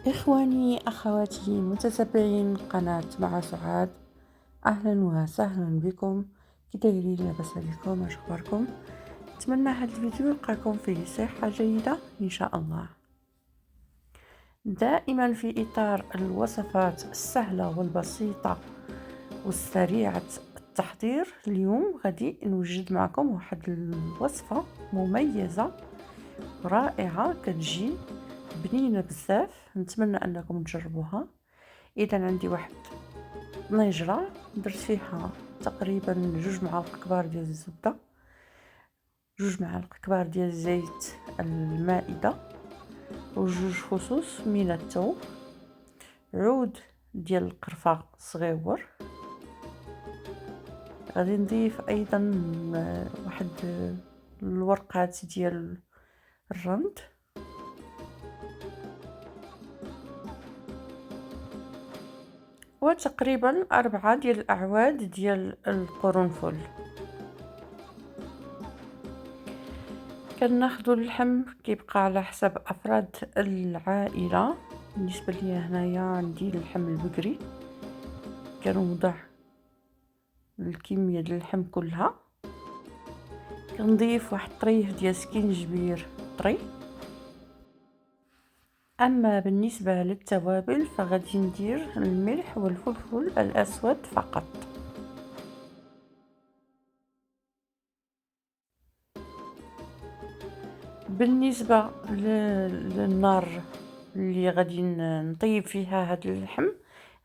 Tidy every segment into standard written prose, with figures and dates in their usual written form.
إخواني أخواتي متتبعين قناة مع سعاد، أهلا وسهلا بكم. كي دايرين؟ لاباس عليكم؟ واش اخباركم؟ نتمنى هذا الفيديو يلقاكم فيه صحة جيدة إن شاء الله. دائما في إطار الوصفات السهلة والبسيطة والسريعة التحضير، اليوم غادي نوجد معكم واحد الوصفة مميزة رائعة، كتجي بنينه بزاف. نتمنى انكم تجربوها. اذا عندي واحد طنيجره درت فيها تقريبا 2 معالق كبار ديال الزبده، 2 معالق كبار ديال زيت المائده، و2 فصوص من الثوم، عود ديال القرفه صغيور. غادي نضيف ايضا واحد الورقات ديال الرند، وتقريبا 4 ديال الأعواد ديال القرنفل. كناخدو اللحم كيبقى على حسب أفراد العائلة. بالنسبة لي هنايا عندي اللحم البقري، كنوضع الكمية ديال اللحم كلها. كنضيف واحد طريف ديال سكينجبير طري. أما بالنسبة للتوابل فغادي ندير الملح والفلفل الأسود فقط. بالنسبة للنار اللي غادي نطيب فيها هاد اللحم،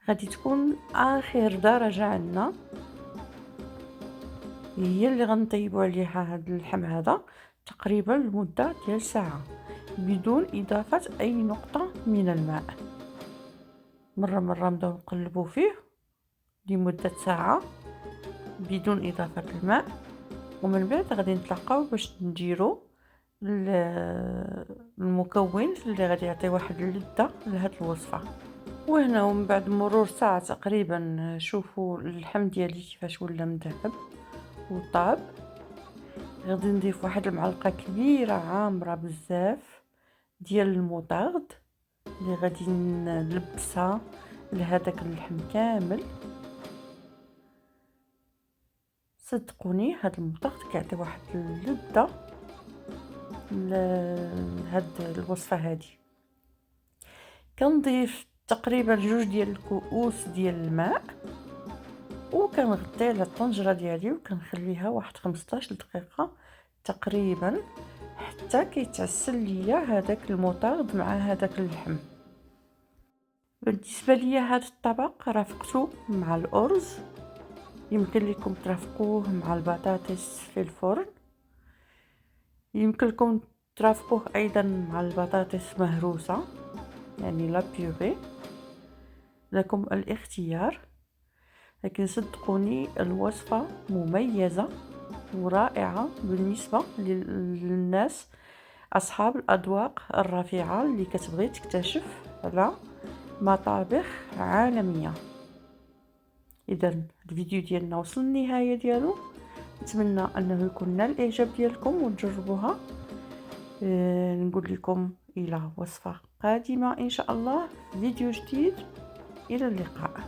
غادي تكون آخر درجة عندنا، هي اللي غنطيبوا عليها هاد اللحم هذا تقريبا لمدة ديال ساعة بدون إضافة أي نقطة من الماء. مرة نبداو نقلبوا فيه لمدة ساعة بدون إضافة الماء، ومن بعد غادي نتلاقاو باش نديرو المكون اللي غادي يعطي واحد اللذة لهاد الوصفة. وهنا ومن بعد مرور ساعة تقريبا شوفوا اللحم ديالي كيفاش ولا مذهب وطاب. غادي نضيف واحد المعلقة كبيرة عامرة بزاف ديال المطارد اللي غادي نلبسها لهداك اللحم كامل. صدقوني هاد المطارد كيعطي واحد اللذة لهاد الوصفة هادي. كنضيف تقريبا 2 ديال الكؤوس ديال الماء، وكنغطي على الطنجره ديالي وكنخليها واحد 15 دقيقه تقريبا حتى كيتعسل ليا هذاك المطارد مع هذاك اللحم. بالنسبه ليا هذا الطبق رافقته مع الارز، يمكن لكم ترافقوه مع البطاطس في الفرن، يمكن لكم ترافقوه ايضا مع البطاطس مهروسه يعني لا بيوري، لكم الاختيار. لكن صدقوني الوصفة مميزة ورائعة بالنسبة للناس أصحاب الأذواق الرفيعة اللي كتبغي تكتشف على مطابخ عالمية. إذا الفيديو ديالنا وصل للنهاية ديالو، نتمنى أنه يكون نال الإعجاب ديالكم وتجربوها. نقول لكم إلى وصفة قادمة إن شاء الله، فيديو جديد. إلى اللقاء.